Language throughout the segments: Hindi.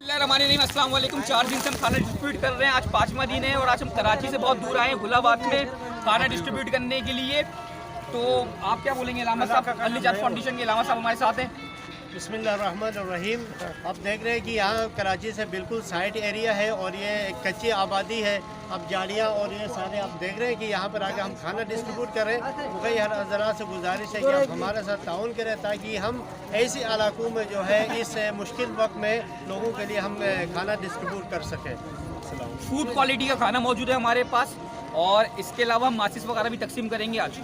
अस्सलाम वालेकुम। 4 दिन से हम खाना डिस्ट्रीब्यूट कर रहे हैं, आज 5वां दिन है और आज हम कराची से बहुत दूर आए हैं गुलाबाद में खाना डिस्ट्रीब्यूट करने के लिए। तो आप क्या बोलेंगे? इलामा साहब, अल निजात फाउंडेशन के इलामा साहब हमारे साथ हैं। बिस्मिल्लाहिर्रहमानिर्रहीम। आप देख रहे हैं कि यहाँ कराची से बिल्कुल साइड एरिया है और ये कच्ची आबादी है। अब जालियाँ और ये सारे आप देख रहे हैं कि यहाँ पर आकर हम खाना डिस्ट्रीब्यूट कर रहे हैं। तो कई हर हज़रात से गुजारिश है कि आप हमारे साथ ताउन करें ताकि हम ऐसे इलाकों में जो है इस मुश्किल वक्त में लोगों के लिए हम खाना डिस्ट्रीब्यूट कर सकें। फूड क्वालिटी का खाना मौजूद है हमारे पास और इसके अलावा हम माचिस वगैरह भी तकसीम करेंगे आज।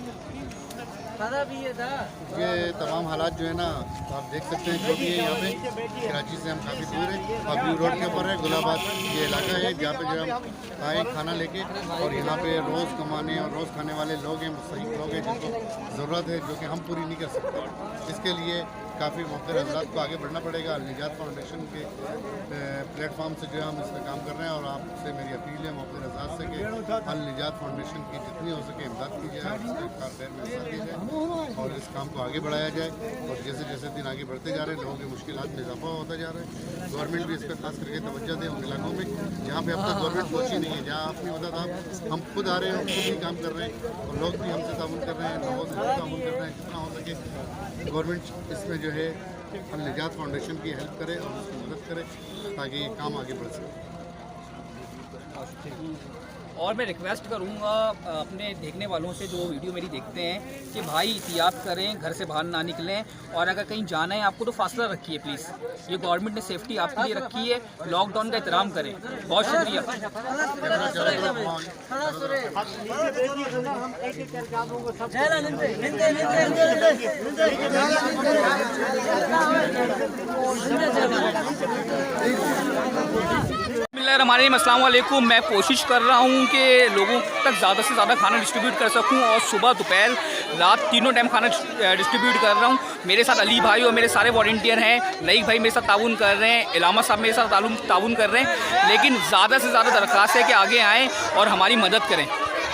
ये तमाम हालात जो है ना, तो आप देख सकते हैं जो भी है यहाँ पे कराची से हम काफ़ी दूर है और व्यू रोड के ऊपर है गुलाबाद ये इलाका है जहाँ पे जो हम आए खाना लेके और यहाँ पे रोज़ कमाने और रोज़ खाने वाले लोग हैं, मुस्तहिक लोग हैं जिनको ज़रूरत है जो कि हम पूरी नहीं कर सकते। इसके लिए काफ़ी मौके हज़रात को आगे बढ़ना पड़ेगा। अल निजात फाउंडेशन के प्लेटफॉर्म से जो है हम इस पर काम कर रहे हैं और आपसे मेरी अपील है मौके हज़रात से कि अल निजात फाउंडेशन की जितनी हो सके इमदाद की जाए, उसके कारगर में हिस्सा लिया जाए और इस काम को आगे बढ़ाया जाए। और जैसे जैसे दिन आगे बढ़ते जा रहे हैं लोगों की मुश्किलात में इजाफा होता जा रहा है। गवर्नमेंट भी इस पर खास करके तवज्जो दे उन इलाकों में जहाँ पे अब तक गवर्नमेंट पहुँची नहीं है, जहाँ अपनी मदद हम खुद आ रहे हैं, हम खुद ही काम कर रहे हैं और लोग भी हमसे ताउन कर रहे हैं, लोगों से ताउन कर रहे हैं। जितना हो सके गवर्नमेंट इसमें जो है अल निजात फाउंडेशन की हेल्प करे और उसकी मदद करे ताकि ये काम आगे बढ़ सके। और मैं रिक्वेस्ट करूंगा अपने देखने वालों से जो वीडियो मेरी देखते हैं कि भाई एहतियात करें, घर से बाहर ना निकलें और अगर कहीं जाना है आपको तो फासला रखिए प्लीज़। ये गवर्नमेंट ने सेफ्टी आपके लिए रखी है, लॉकडाउन का एहतराम करें। बहुत शुक्रिया। अस्सलाम वालेकुम। मैं कोशिश कर रहा हूँ कि लोगों तक ज़्यादा से ज़्यादा खाना डिस्ट्रीब्यूट कर सकूँ और सुबह दोपहर रात तीनों टाइम खाना डिस्ट्रीब्यूट कर रहा हूँ। मेरे साथ अली भाई और मेरे सारे वॉलंटियर हैं, नईक भाई मेरे साथ ताउन कर रहे हैं, इलामा साहब मेरे साथ ताउन कर रहे हैं। लेकिन ज़्यादा से ज़्यादा दरख्वास्त है कि आगे आएँ और हमारी मदद करें।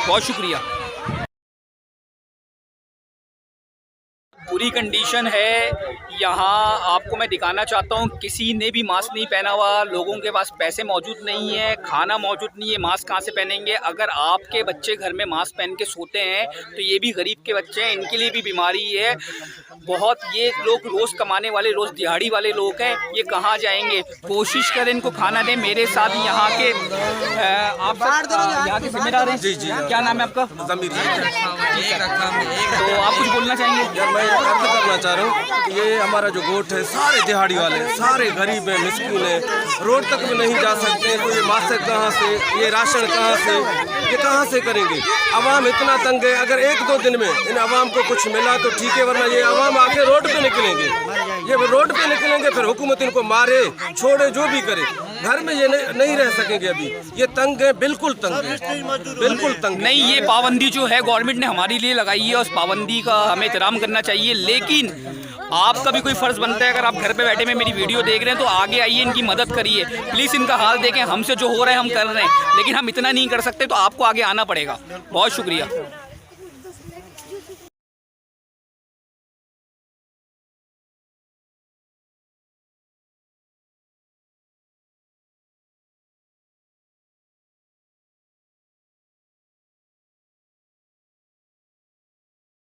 बहुत शुक्रिया। बुरी कंडीशन है यहाँ, आपको मैं दिखाना चाहता हूँ। किसी ने भी मास्क नहीं पहना हुआ, लोगों के पास पैसे मौजूद नहीं है, खाना मौजूद नहीं है, मास्क कहाँ से पहनेंगे? अगर आपके बच्चे घर में मास्क पहन के सोते हैं तो ये भी गरीब के बच्चे हैं, इनके लिए भी बीमारी है बहुत। ये लोग रोज़ कमाने वाले, रोज़ दिहाड़ी वाले लोग हैं, ये कहाँ जाएंगे? कोशिश करें इनको खाना दें। मेरे साथ यहाँ के आप यहाँ के जिम्मेदार हैं। जी जी। क्या नाम है आपका? जमीर। तो आप कुछ बोलना चाहेंगे? यार मैं अर्ज करना चाह रहा हूँ कि ये हमारा जो गोट है सारे दिहाड़ी वाले, सारे गरीब हैं, मिस्किन हैं, रोड तक भी नहीं जा सकते। तो ये मास्क कहाँ से, ये राशन कहाँ से, ये कहाँ से करेंगे? अवाम इतना तंग है। अगर 1-2 दिन में इन अवाम को कुछ मिला तो ठीक है, वरना ये अवाम आके रोड पे निकलेंगे। ये रोड पे निकलेंगे, फिर हुकूमत इनको मारे छोड़े जो भी करे, घर में ये नहीं रह सकेंगे। अभी ये तंग है, बिल्कुल तंग है, बिल्कुल तंग नहीं। ये पाबंदी जो है गवर्नमेंट ने हमारे लिए लगाई है, उस पाबंदी का हमें एहतराम करना चाहिए। लेकिन आपका भी कोई फ़र्ज़ बनता है, अगर आप घर पे बैठे में मेरी वीडियो देख रहे हैं तो आगे आइए, इनकी मदद करिए प्लीज़। इनका हाल देखें, हमसे जो हो रहा है हम कर रहे हैं, लेकिन हम इतना नहीं कर सकते, तो आपको आगे आना पड़ेगा। बहुत शुक्रिया।